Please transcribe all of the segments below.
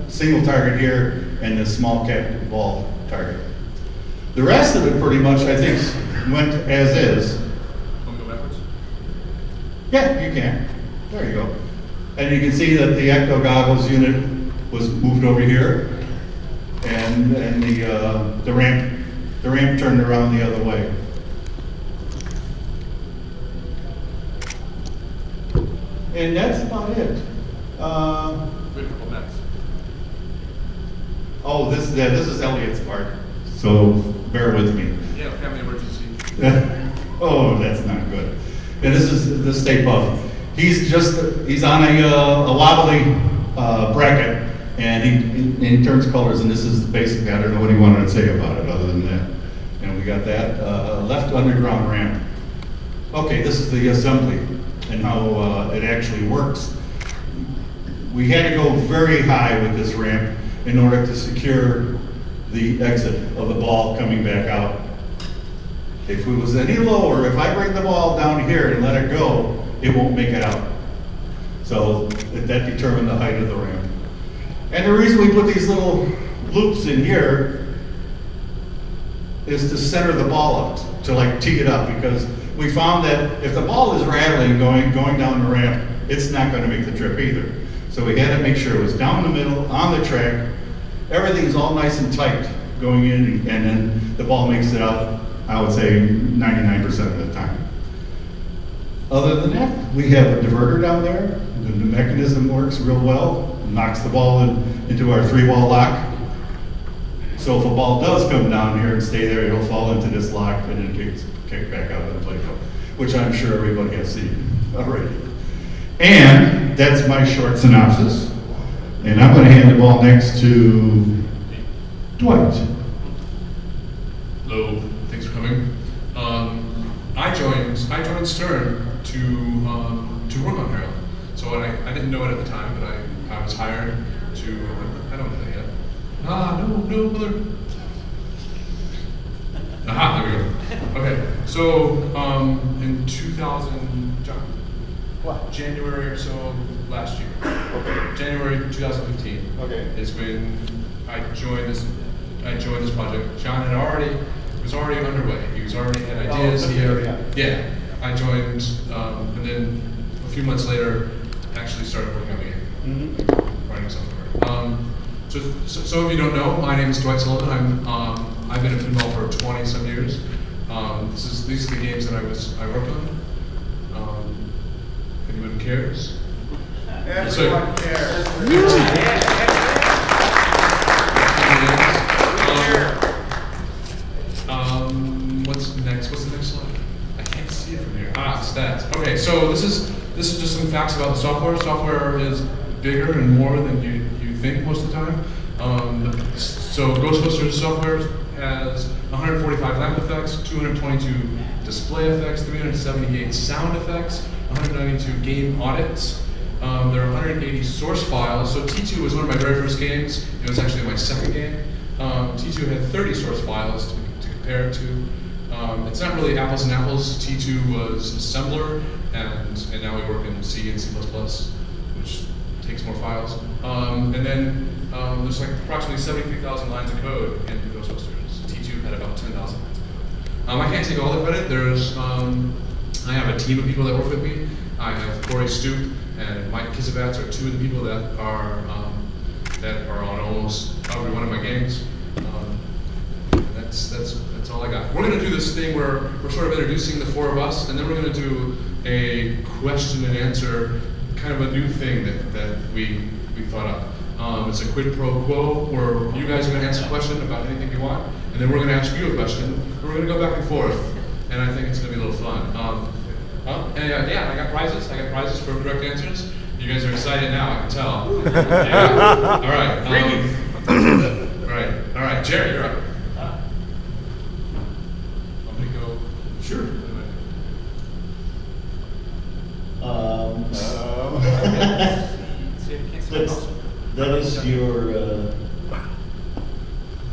single target here and this small captive ball target. The rest of it pretty much, I think, went as is. Can we go backwards? Yeah, you can. There you go. And you can see that the ecto goggles unit was moved over here, and the ramp turned around the other way. And that's about it. We have a couple minutes. Oh, this is Elliot's part, so bear with me. Yeah, family emergency. Oh, that's not good. And this is the Stay Puft. He's on a wobbly bracket, and he turns colors, and this is basically, I don't know what he wanted to say about it other than that. And we got that left underground ramp. Okay, this is the assembly and how it actually works. We had to go very high with this ramp in order to secure the exit of the ball coming back out. If it was any lower, if I bring the ball down here and let it go, it won't make it out. So that determined the height of the ramp. And the reason we put these little loops in here is to center the ball up, to like tee it up, because we found that if the ball is rattling going down the ramp, it's not going to make the trip either. So we had to make sure it was down the middle, on the track, everything's all nice and tight going in, and then the ball makes it out, I would say 99% of the time. Other than that, we have a diverter down there. The mechanism works real well, knocks the ball into our 3-wall lock. So if a ball does come down here and stay there, it'll fall into this lock and then kick back out of the playfield, which I'm sure everybody has seen already. And that's my short synopsis. And I'm going to hand the ball next to Dwight. Hello, thanks for coming. I joined Stern to work on Harold. So I didn't know it at the time, but I was hired to. I don't know that yet. No, mother. Aha, there we go. Okay, so in 2000, John, What? January or so last year. Okay. January 2015. Okay. Is when I joined this project. John was already underway. He was already had ideas. Yeah. I joined, and then a few months later, actually started working on the game, writing software. So if you don't know, my name is Dwight Sullivan. I've been in pinball for 20-some years. These are the games that I worked on. If anyone cares. Everyone cares. What's next? What's the next slide? I can't see it from here. Stats. Okay, so this is just some facts about the software. Software is bigger and more than you think most of the time. So Ghostbusters software has 145 lamp effects, 222 display effects, 378 sound effects, 192 game audits. There are 180 source files. So T2 was one of my very first games. It was actually my second game. T2 had 30 source files to compare it to. It's not really apples and apples. T2 was assembler, and now we work in C and C++, which takes more files. And then there's like approximately 73,000 lines of code in Ghostbusters. T2 had about 10,000 lines of code. I can't take all the credit. I have a team of people that work with me. I have Corey Stoop and Mike Kizabats are two of the people that are on almost every one of my games. That's all I got. We're going to do this thing where we're sort of introducing the four of us, and then we're going to do a question and answer, kind of a new thing that we thought up. It's a quid pro quo where you guys are going to ask a question about anything you want, and then we're going to ask you a question, and we're going to go back and forth, and I think it's going to be a little fun. I got prizes. I got prizes for correct answers. You guys are excited now, I can tell. Yeah. All right, Jerry, you're up. I'm going to go. Sure. That is your,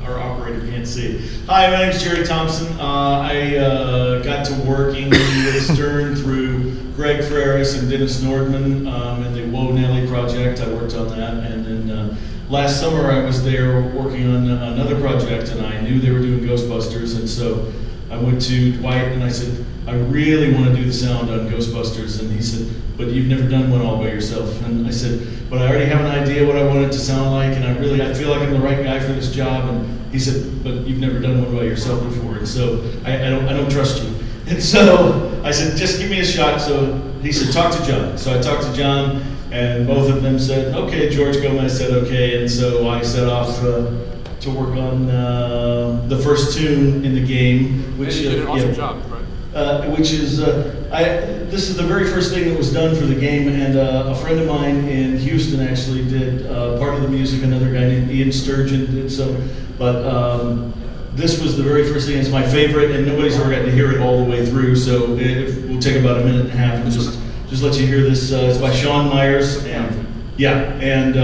our operator can't see. Hi, my name is Jerry Thompson. I got to working with Stern through Greg Ferris and Dennis Nordman and the Woe Nelly project. I worked on that, and then last summer I was there working on another project, and I knew they were doing Ghostbusters, and so I went to Dwight and I said, I really want to do the sound on Ghostbusters, and he said, but you've never done one all by yourself. And I said, but I already have an idea what I want it to sound like, and I feel like I'm the right guy for this job. And he said, but you've never done one by yourself before, and so I don't trust you. And so I said, just give me a shot. So he said, talk to John. So I talked to John, and both of them said, okay, George Gomez said okay, and so I set off to work on the first tune in the game, which you did an awesome job, right? Which is this is the very first thing that was done for the game, and a friend of mine in Houston actually did part of the music. Another guy named Ian Sturgeon did some, but this was the very first thing. It's my favorite, and nobody's ever gotten to hear it all the way through. So we'll take about a minute and a half and just let you hear this. It's by Sean Myers, and yeah, and.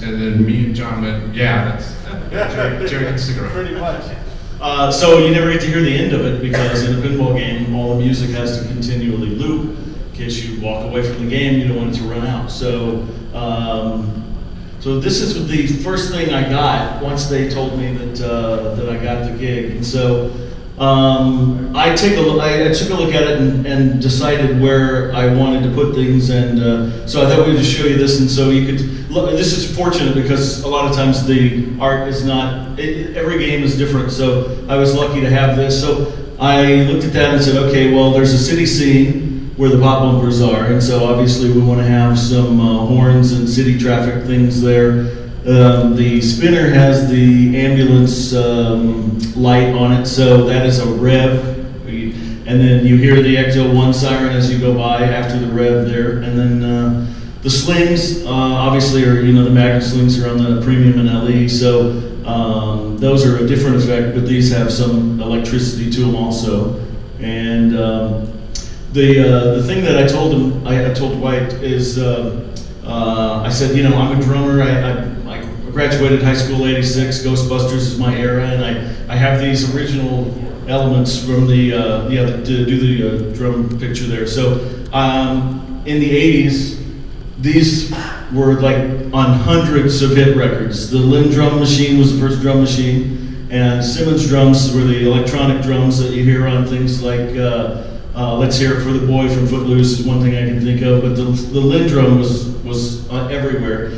And then me and John went, yeah, Jerry can stick around. Pretty much. So you never get to hear the end of it, because in a pinball game, all the music has to continually loop. In case you walk away from the game, you don't want it to run out. So, so this is the first thing I got once they told me that I got the gig. And so I took a look at it and decided where I wanted to put things, and so I thought we'd just show you this, and so you could look. This is fortunate because a lot of times the art is not. Every game is different, so I was lucky to have this. So I looked at that and said, okay, well, there's a city scene where the pop bumpers are, and so obviously we want to have some horns and city traffic things there. The spinner has the ambulance light on it, so that is a rev. And then you hear the Ecto-1 siren as you go by after the rev there. And then the slings, obviously, are, the magnet slings are on the premium and LE, so those are a different effect, but these have some electricity to them also. And the thing that I told him, I told Dwight, is I said, I'm a drummer. I graduated high school '86. Ghostbusters is my era, and I have these original elements from the to do the drum picture there. So in the '80s, these were like on hundreds of hit records. The Lynn drum machine was the first drum machine, and Simmons drums were the electronic drums that you hear on things like Let's Hear It for the Boy from Footloose is one thing I can think of, but the Lynn drum was everywhere.